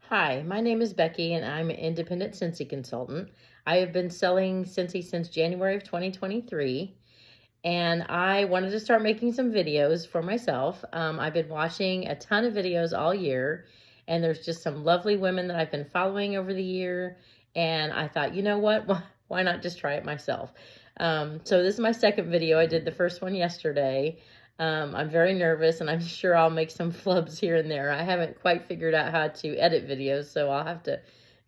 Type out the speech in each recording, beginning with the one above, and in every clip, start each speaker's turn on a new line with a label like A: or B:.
A: Hi, my name is Becky and I'm an independent Scentsy consultant. I have been selling Scentsy since January of 2023 and I wanted to start making some videos for myself. I've been watching a ton of videos all year and there's just some lovely women that I've been following over the year, and I thought, you know what, why not just try it myself? So this is my second video. I did the first one yesterday. I'm very nervous and I'm sure I'll make some flubs here and there. I haven't quite figured out how to edit videos, so I'll have to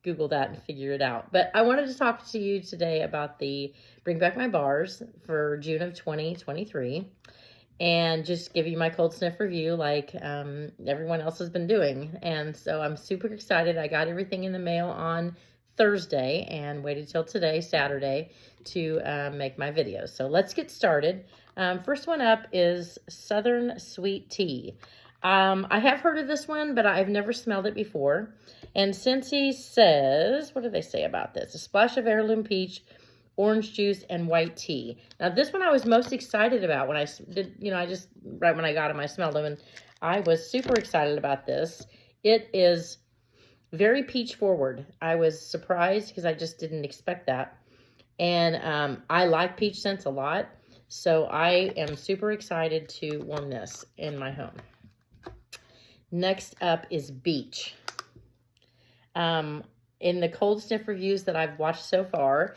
A: Google that and figure it out. But I wanted to talk to you today about the Bring Back My Bars for June of 2023 and just give you my cold sniff review like everyone else has been doing. And so I'm super excited. I got everything in the mail on Thursday and waited till today, Saturday, to make my videos. So let's get started. First one up is Southern Sweet Tea. I have heard of this one, but I've never smelled it before. And Scentsy says, what do they say about this? A splash of heirloom peach, orange juice, and white tea. Now, this one I was most excited about when I did, right when I got them, I smelled them, and I was super excited about this. It is very peach forward. I was surprised because I just didn't expect that. And I like peach scents a lot. So I am super excited to warm this in my home. Next up is Beach. In the cold sniff reviews that I've watched so far,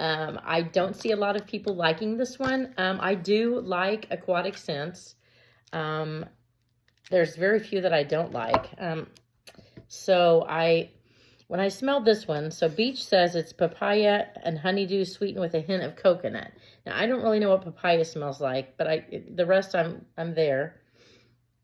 A: I don't see a lot of people liking this one. I do like aquatic scents. There's very few that I don't like. When I smelled this one, so Beach says it's papaya and honeydew sweetened with a hint of coconut. Now, I don't really know what papaya smells like, but the rest I'm there.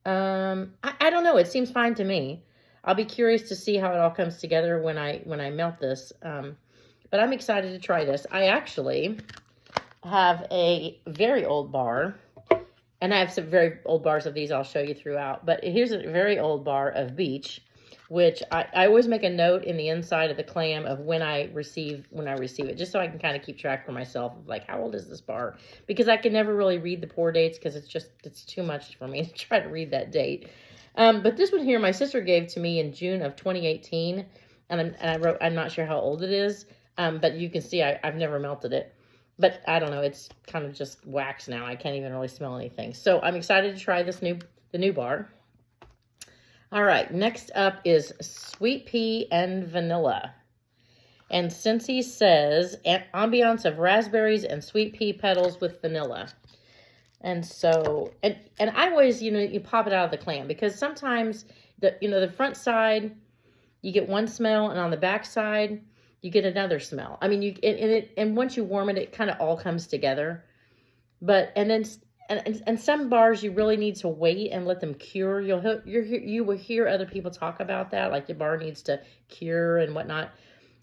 A: I don't know. It seems fine to me. I'll be curious to see how it all comes together when I melt this. But I'm excited to try this. I actually have a very old bar, and I have some very old bars of these I'll show you throughout. But here's a very old bar of Beach, which I always make a note in the inside of the clam of when I receive it, just so I can kind of keep track for myself of like, how old is this bar? Because I can never really read the pour dates because it's too much for me to try to read that date. But this one here, my sister gave to me in June of 2018, and I wrote, I'm not sure how old it is, but you can see I've never melted it. But I don't know, it's kind of just wax now. I can't even really smell anything. So I'm excited to try the new bar. All right, next up is Sweet Pea and Vanilla. And Scentsy says, an ambiance of raspberries and sweet pea petals with vanilla. And so, and I always, you pop it out of the clam because sometimes the front side, you get one smell, and on the back side, you get another smell. I mean, and once you warm it, it kind of all comes together. And some bars you really need to wait and let them cure. You will hear other people talk about that, like the bar needs to cure and whatnot.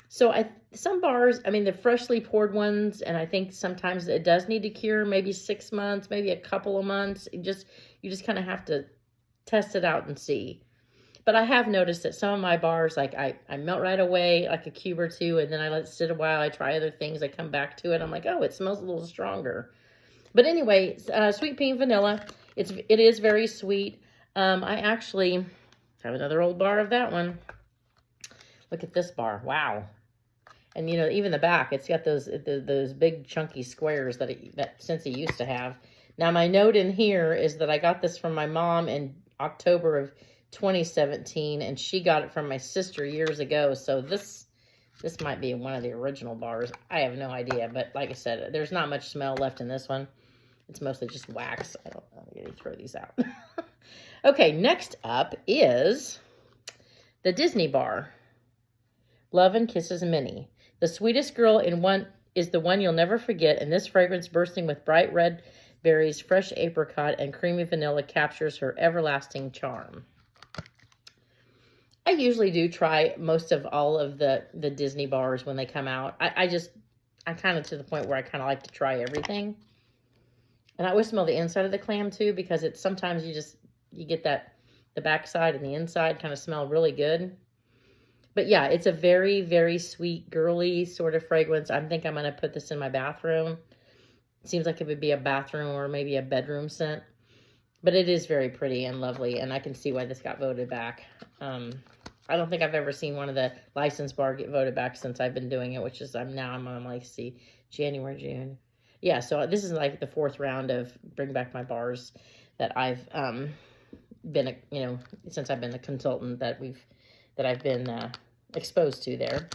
A: So some bars, I mean, the freshly poured ones, and I think sometimes it does need to cure, maybe 6 months, maybe a couple of months. You just kind of have to test it out and see. But I have noticed that some of my bars, like I melt right away, like a cube or two, and then I let it sit a while. I try other things. I come back to it. I'm like, oh, it smells a little stronger. But anyway, Sweet Pea and Vanilla, it is very sweet. I actually have another old bar of that one. Look at this bar. Wow. And, even the back, it's got those big chunky squares that Scentsy used to have. Now, my note in here is that I got this from my mom in October of 2017, and she got it from my sister years ago. So this might be one of the original bars. I have no idea, but like I said, there's not much smell left in this one. It's mostly just wax. I don't know. I'm going to throw these out. Okay, next up is the Disney bar. Love and Kisses Minnie. The sweetest girl in one is the one you'll never forget, and this fragrance bursting with bright red berries, fresh apricot, and creamy vanilla captures her everlasting charm. I usually do try most of all of the Disney bars when they come out. I'm kind of to the point where I kind of like to try everything. And I always smell the inside of the clam too, because it's sometimes you get the backside and the inside kind of smell really good. But yeah, it's a very, very sweet, girly sort of fragrance. I think I'm going to put this in my bathroom. It seems like it would be a bathroom or maybe a bedroom scent. But it is very pretty and lovely, and I can see why this got voted back. I don't think I've ever seen one of the license bar get voted back since I've been doing it, which is I'm on like, see, January, June. Yeah, so this is like the 4th round of bring back my bars that I've been, since I've been a consultant that I've been exposed to there.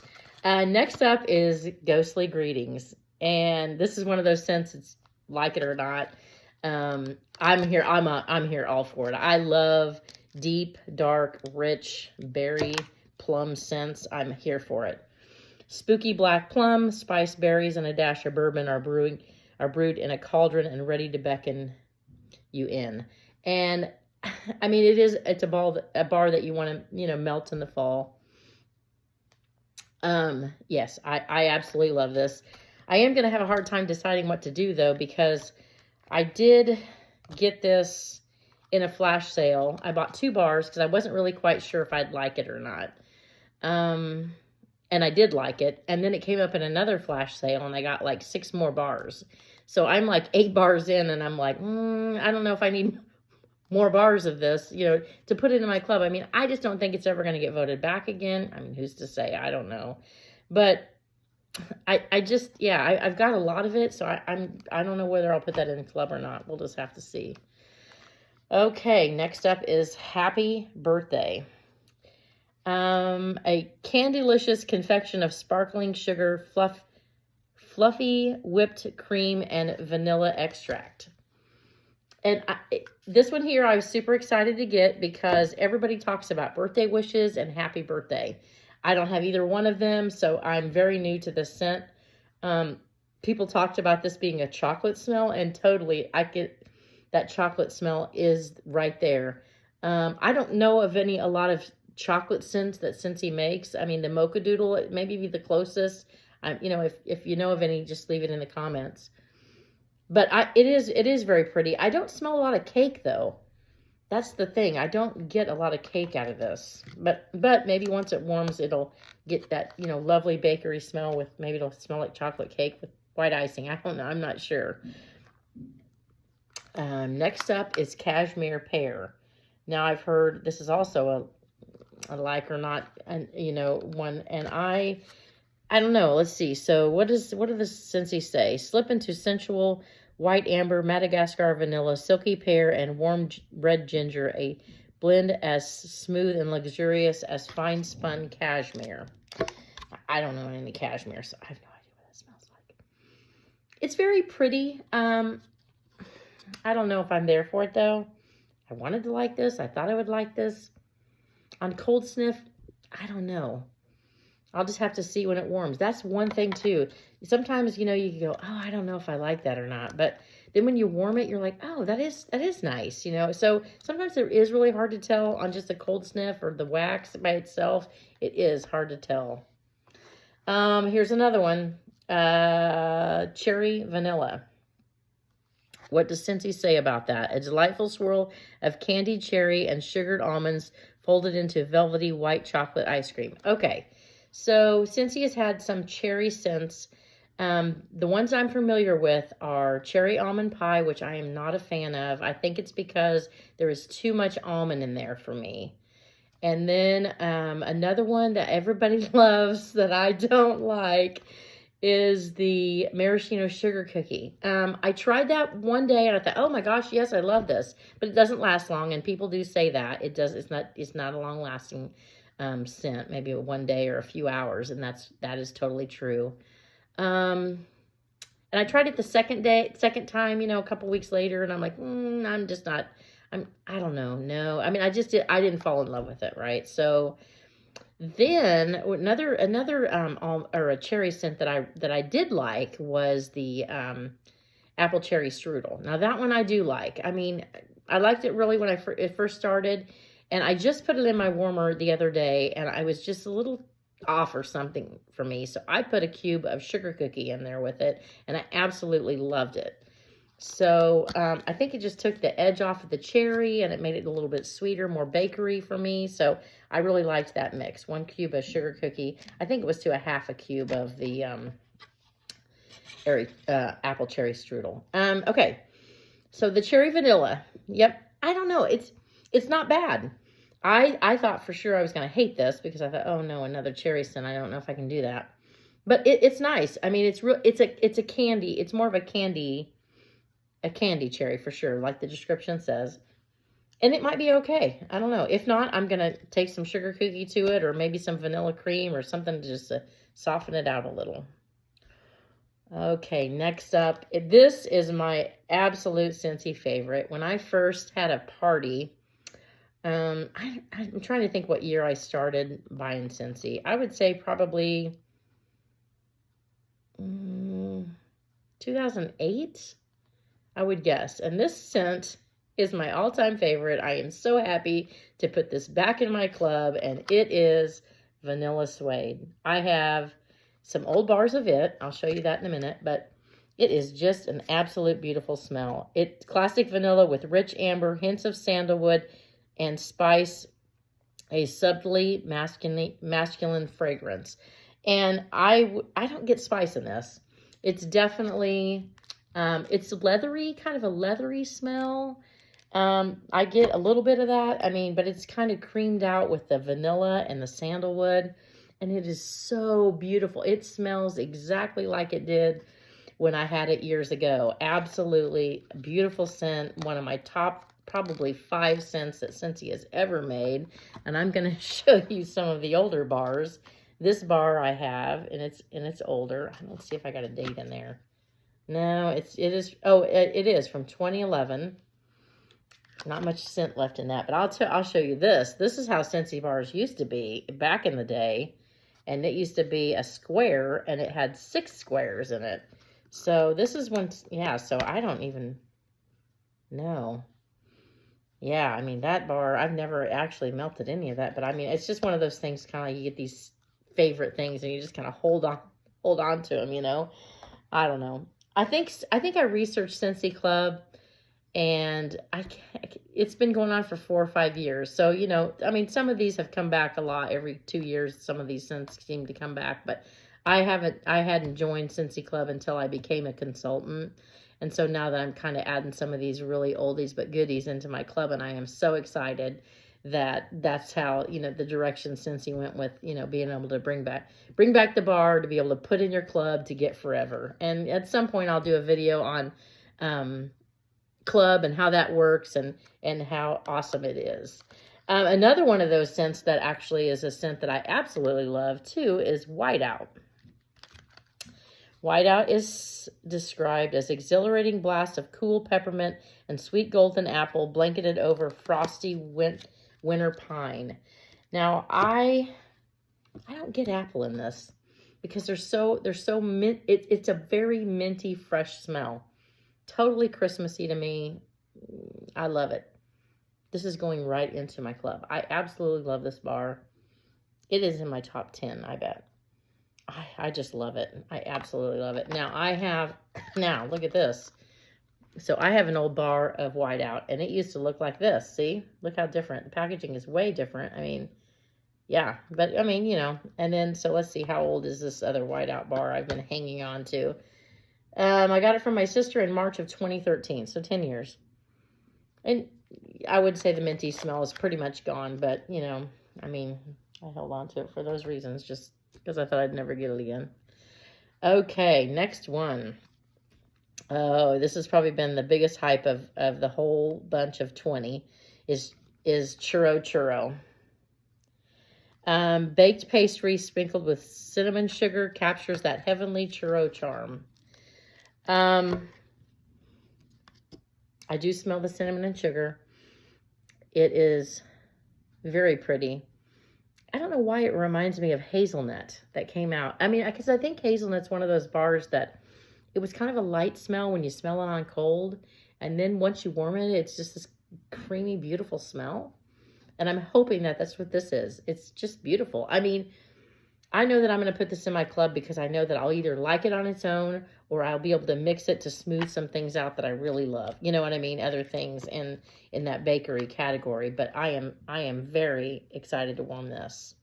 A: Next up is Ghostly Greetings, and this is one of those scents. It's like it or not. I'm here all for it. I love deep, dark, rich berry plum scents. I'm here for it. Spooky black plum, spiced berries, and a dash of bourbon are brewed in a cauldron and ready to beckon you in. And I mean, it's a bar that you want to, melt in the fall. Yes, I absolutely love this. I am going to have a hard time deciding what to do though, because I did get this in a flash sale. I bought 2 bars because I wasn't really quite sure if I'd like it or not. And I did like it. And then it came up in another flash sale and I got like 6 more bars. So I'm like 8 bars in and I'm like, I don't know if I need more bars of this, to put it in my club. I mean, I just don't think it's ever going to get voted back again. I mean, who's to say? I don't know. But I've got a lot of it. So I don't know whether I'll put that in the club or not. We'll just have to see. Okay, next up is Happy Birthday. A Candylicious confection of sparkling sugar, fluffy whipped cream, and vanilla extract. And this one here I was super excited to get because everybody talks about birthday wishes and happy birthday. I don't have either one of them, so I'm very new to this scent. People talked about this being a chocolate smell, and totally, I get that chocolate smell is right there. I don't know of a lot of chocolate scents that Scentsy makes. I mean, the Mocha Doodle maybe be the closest. If you know of any, just leave it in the comments. But it is very pretty. I don't smell a lot of cake though. That's the thing. I don't get a lot of cake out of this. But maybe once it warms, it'll get that, lovely bakery smell with, maybe it'll smell like chocolate cake with white icing. I don't know. I'm not sure. Next up is Cashmere Pear. Now I've heard this is also a like or not, and one, and I don't know. Let's see. So what do the Scentsy say? Slip into sensual white amber, Madagascar vanilla, silky pear, and warm red ginger, a blend as smooth and luxurious as fine spun cashmere. I don't know any cashmere, so I have no idea what that smells like. It's very pretty. I don't know if I'm there for it though. I wanted to like this. I thought I would like this. On cold sniff, I don't know. I'll just have to see when it warms. That's one thing too. Sometimes, you can go, oh, I don't know if I like that or not. But then when you warm it, you're like, oh, that is nice, So sometimes it is really hard to tell on just a cold sniff or the wax by itself. It is hard to tell. Here's another one. Cherry Vanilla. What does Scentsy say about that? A delightful swirl of candied cherry and sugared almonds folded into velvety white chocolate ice cream. Okay, so Scentsy has had some cherry scents. The ones I'm familiar with are cherry almond pie, which I am not a fan of. I think it's because there is too much almond in there for me. And then another one that everybody loves that I don't like is the maraschino sugar cookie. I tried that one day and I thought, oh my gosh, yes, I love this. But it doesn't last long, and people do say that. It's not a long-lasting scent, maybe one day or a few hours, and that is totally true. And I tried it the second time, a couple weeks later, and I'm like, I don't know. No, I mean, I didn't fall in love with it, right? So then another or a cherry scent that I did like was the apple cherry strudel. Now that one I do like. I mean, I liked it really when it first started, and I just put it in my warmer the other day, and I was just a little off or something for me, so I put a cube of sugar cookie in there with it, and I absolutely loved it. So I think it just took the edge off of the cherry, and it made it a little bit sweeter, more bakery for me. So I really liked that mix. 1 cube of sugar cookie. I think it was to a half a cube of the apple cherry strudel. Okay, so the cherry vanilla. Yep, I don't know. It's not bad. I thought for sure I was going to hate this because I thought, oh no, another cherry scent. I don't know if I can do that. But it's nice. I mean, it's a candy. It's more of a candy cherry for sure, like the description says. And it might be okay. I don't know. If not, I'm going to take some sugar cookie to it, or maybe some vanilla cream or something to just soften it out a little. Okay, next up. This is my absolute Scentsy favorite. When I first had a party, I'm trying to think what year I started buying Scentsy. I would say probably 2008, I would guess. And this scent is my all-time favorite. I am so happy to put this back in my club, and it is Vanilla Suede. I have some old bars of it. I'll show you that in a minute, but it is just an absolute beautiful smell. It's classic vanilla with rich amber, hints of sandalwood, and spice, a subtly masculine fragrance. And I don't get spice in this. It's definitely, it's leathery, kind of a leathery smell. I get a little bit of that. I mean, but it's kind of creamed out with the vanilla and the sandalwood. And it is so beautiful. It smells exactly like it did when I had it years ago. Absolutely beautiful scent. One of my top probably 5 scents that Scentsy has ever made. And I'm going to show you some of the older bars. This bar I have, and it's older. Let's see if I got a date in there. No, it is from 2011. Not much scent left in that, but I'll show you this. This is how Scentsy bars used to be back in the day, and it used to be a square, and it had 6 squares in it. So this is one, yeah. So I don't even know. Yeah, I mean that bar, I've never actually melted any of that, but I mean it's just one of those things, kind of like you get these favorite things and you just kind of hold on to them, you know. I don't know. I think I researched Scentsy Club, and it's been going on for 4 or 5 years. So, you know, I mean, some of these have come back a lot every 2 years. Some of these scents seem to come back, but I hadn't joined Scentsy Club until I became a consultant. And so now that I'm kind of adding some of these really oldies but goodies into my club, and I am so excited that that's how, you know, the direction Scentsy went with, you know, being able to bring back the bar to be able to put in your club to get forever. And at some point I'll do a video on club and how that works and how awesome it is. Another one of those scents that actually is a scent that I absolutely love too is Whiteout. Whiteout is described as exhilarating blast of cool peppermint and sweet golden apple blanketed over frosty winter pine. Now I don't get apple in this because they're so mint. It's a very minty, fresh smell. Totally Christmassy to me. I love it. This is going right into my club. I absolutely love this bar. It is in my top 10, I bet. I just love it. I absolutely love it. Now, look at this. So I have an old bar of Whiteout, and it used to look like this. See? Look how different. The packaging is way different. I mean, yeah. But, I mean, you know. And then, so let's see. How old is this other Whiteout bar I've been hanging on to? I got it from my sister in March of 2013, so 10 years. And I would say the minty smell is pretty much gone, but, you know, I mean, I held on to it for those reasons, just because I thought I'd never get it again. Okay, next one. Oh, this has probably been the biggest hype of the whole bunch of 20, is Churro. Baked pastry sprinkled with cinnamon sugar captures that heavenly churro charm. I do smell the cinnamon and sugar. It is very pretty. I don't know why it reminds me of hazelnut that came out. I mean, because I think hazelnut's one of those bars that it was kind of a light smell when you smell it on cold. And then once you warm it, it's just this creamy, beautiful smell. And I'm hoping that that's what this is. It's just beautiful. I mean, I know that I'm going to put this in my club because I know that I'll either like it on its own or I'll be able to mix it to smooth some things out that I really love. You know what I mean? Other things in that bakery category. But I am very excited to warm this.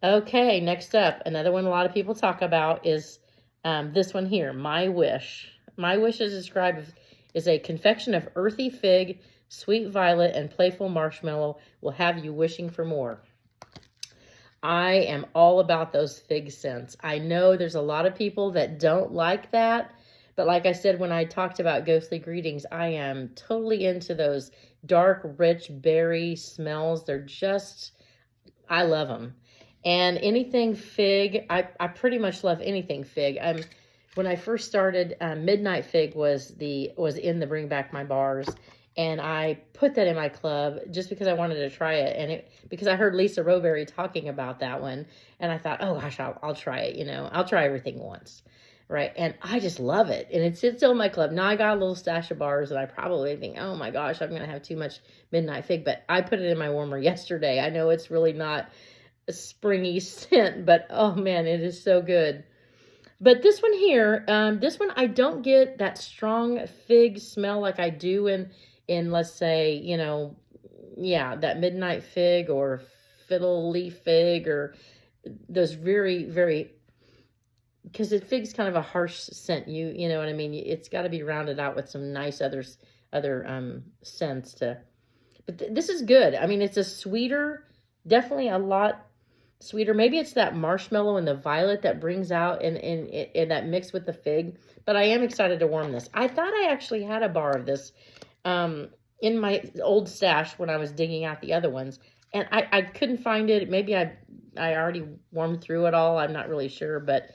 A: Okay, next up, another one a lot of people talk about is this one here, My Wish. My Wish is described as a confection of earthy fig, Sweet violet and playful marshmallow will have you wishing for more. I am all about those fig scents. I know there's a lot of people that don't like that, but like I said when I talked about Ghostly Greetings, I am totally into those dark, rich berry smells. They're just, I love them. And anything fig, I pretty much love anything fig. When I first started, Midnight Fig was in the Bring Back My Bars, and I put that in my club just because I wanted to try it, and because I heard Lisa Rowberry talking about that one, and I thought, oh gosh, I'll try it. You know, I'll try everything once, right? And I just love it, and it sits still in my club. Now I got a little stash of bars, and I probably think, oh my gosh, I'm gonna have too much Midnight Fig, but I put it in my warmer yesterday. I know it's really not a springy scent, but oh man, it is so good. But this one here, this one I don't get that strong fig smell like I do in let's say, you know, yeah, that Midnight Fig or Fiddle Leaf Fig or those very, very, because fig's kind of a harsh scent. You know what I mean? It's got to be rounded out with some nice other scents to. But this is good. I mean, it's a sweeter, definitely a lot sweeter. Maybe it's that marshmallow and the violet that brings out in that mix with the fig. But I am excited to warm this. I thought I actually had a bar of this in my old stash when I was digging out the other ones. And I couldn't find it. Maybe I already warmed through it all. I'm not really sure. But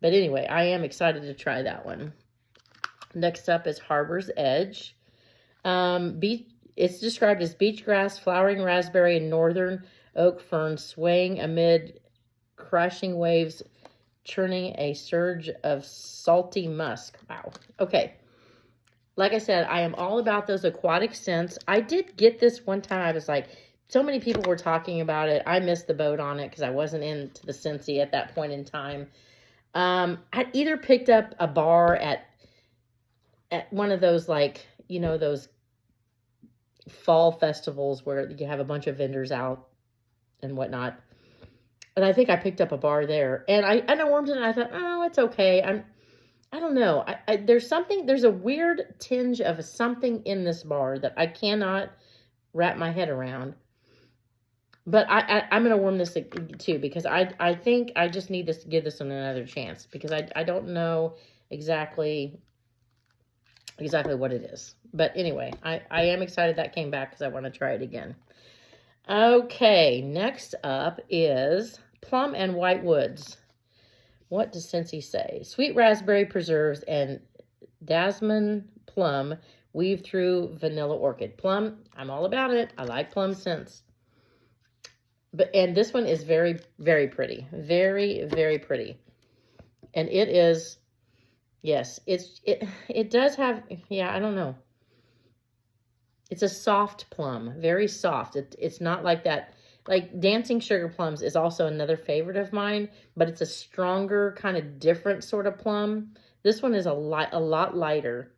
A: anyway, I am excited to try that one. Next up is Harbor's Edge. It's described as beach grass, flowering raspberry, and northern oak fern swaying amid crashing waves, churning a surge of salty musk. Wow. Okay. Like I said, I am all about those aquatic scents. I did get this one time. I was like, so many people were talking about it. I missed the boat on it because I wasn't into the Scentsy at that point in time. I either picked up a bar at one of those, like, you know, those fall festivals where you have a bunch of vendors out and whatnot. And I think I picked up a bar there. And I warmed it and I thought, oh, it's okay. I don't know. There's a weird tinge of something in this bar that I cannot wrap my head around. But I'm going to warm this too because I think I just need to give this one another chance because I don't know exactly what it is. But anyway, I am excited that came back because I want to try it again. Okay, next up is Plum and White Woods. What does Scentsy say? Sweet raspberry preserves and Dasman plum weave through vanilla orchid. Plum, I'm all about it. I like plum scents. And this one is very, very pretty. Very, very pretty. And it is, yes, it does have, yeah, I don't know. It's a soft plum, very soft. It's not like that. Like Dancing Sugar Plums is also another favorite of mine, but it's a stronger, kind of different sort of plum. This one is a lot lighter.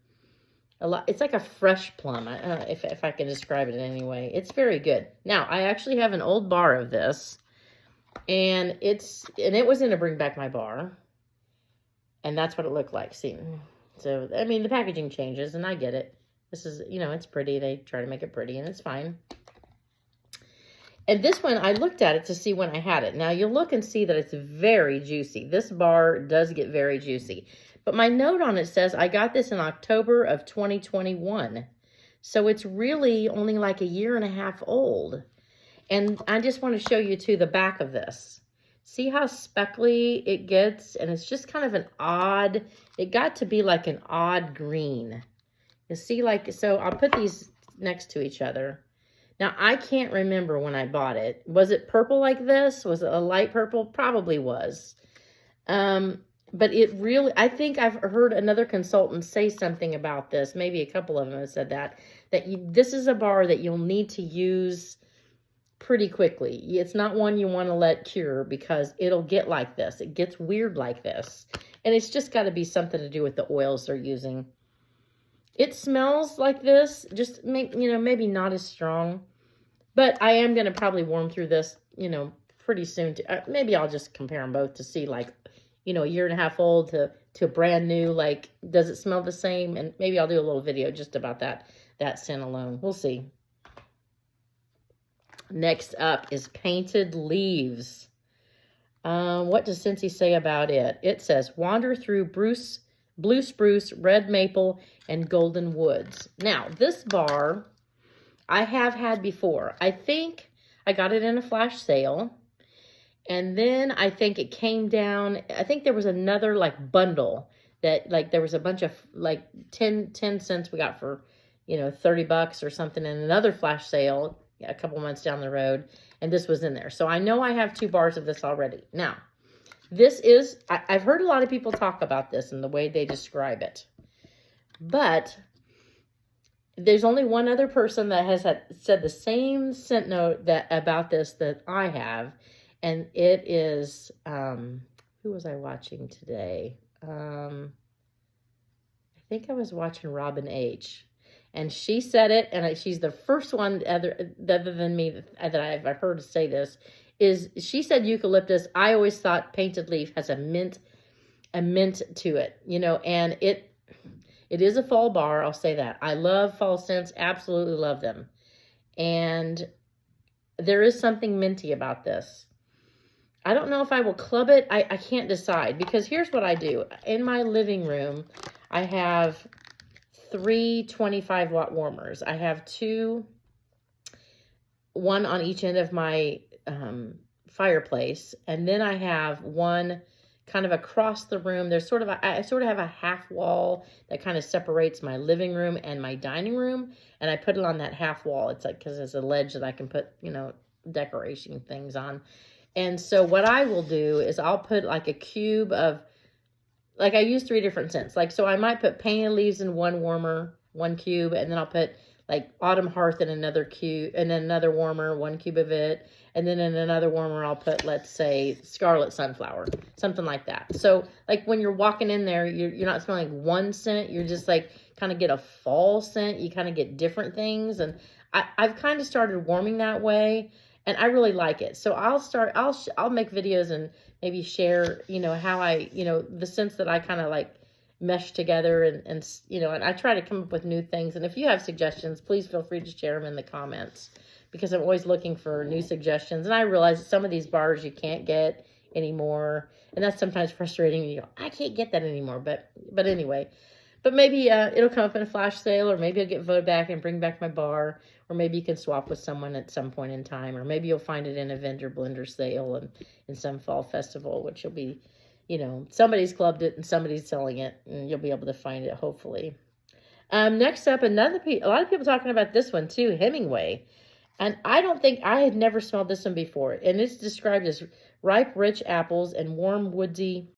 A: It's like a fresh plum, if I can describe it in any way. It's very good. Now, I actually have an old bar of this, and it was in a Bring Back My Bar, and that's what it looked like. See, so I mean the packaging changes, and I get it. This is, you know, it's pretty. They try to make it pretty, and it's fine. And this one, I looked at it to see when I had it. Now, you look and see that it's very juicy. This bar does get very juicy. But my note on it says I got this in October of 2021. So it's really only like a year and a half old. And I just want to show you, too, the back of this. See how speckly it gets? And it's just kind of an odd, it got to be like an odd green. You see, like, so I'll put these next to each other. Now, I can't remember when I bought it. Was it purple like this? Was it a light purple? Probably was. But it really, I think I've heard another consultant say something about this. Maybe a couple of them have said that this is a bar that you'll need to use pretty quickly. It's not one you want to let cure because it'll get like this. It gets weird like this. And it's just got to be something to do with the oils they're using. It smells like this, just, you know, maybe not as strong. But I am going to probably warm through this, you know, pretty soon. Maybe I'll just compare them both to see, like, you know, a year and a half old to brand new. Like, does it smell the same? And maybe I'll do a little video just about that that scent alone. We'll see. Next up is Painted Leaves. What does Scentsy say about it? It says, wander through blue spruce, red maple, and golden woods. Now, this bar I have had before. I think I got it in a flash sale. And then I think it came down, I think there was another like bundle that like there was a bunch of like 10 cents we got for, you know, 30 bucks or something, and another flash sale a couple months down the road, and this was in there. So I know I have 2 bars of this already. Now, this is, I've heard a lot of people talk about this and the way they describe it, but there's only one other person that has said the same scent note about this that I have, and it is, who was I watching today? I think I was watching Robin H. And she said it, and she's the first one other than me that I've heard say this, is she said eucalyptus. I always thought Painted Leaf has a mint to it, you know, and it is a fall bar, I'll say that. I love fall scents, absolutely love them. And there is something minty about this. I don't know if I will club it. I can't decide, because here's what I do. In my living room, I have 3 25-watt warmers. I have 2, one on each end of my fireplace, and then I have one kind of across the room. There's sort of I sort of have a half wall that kind of separates my living room and my dining room, and I put it on that half wall. It's like, because there's a ledge that I can put, you know, decoration things on. And so what I will do is I'll put like a cube of, like I use 3 different scents. Like, so I might put Painted Leaves in one warmer, 1 cube, and then I'll put like Autumn Hearth in another cube, and then another warmer, 1 cube of it. And then in another warmer, I'll put, let's say, Scarlet Sunflower, something like that. So like when you're walking in there, you're not smelling like one scent. You're just like kind of get a fall scent. You kind of get different things. And I've kind of started warming that way, and I really like it. So I'll make videos and maybe share, you know, how I, you know, the scents that I kind of like mesh together, and you know, and I try to come up with new things. And if you have suggestions, please feel free to share them in the comments, because I'm always looking for new suggestions. And I realize that some of these bars you can't get anymore, and that's sometimes frustrating. You go, I can't get that anymore, but anyway. But maybe it'll come up in a flash sale, or maybe I'll get voted back and bring back my bar, or maybe you can swap with someone at some point in time, or maybe you'll find it in a vendor blender sale and in some fall festival, which will be, you know, somebody's clubbed it and somebody's selling it, and you'll be able to find it, hopefully. Next up, a lot of people talking about this one too, Hemingway. And I had never smelled this one before. And it's described as ripe, rich apples and warm, woodsy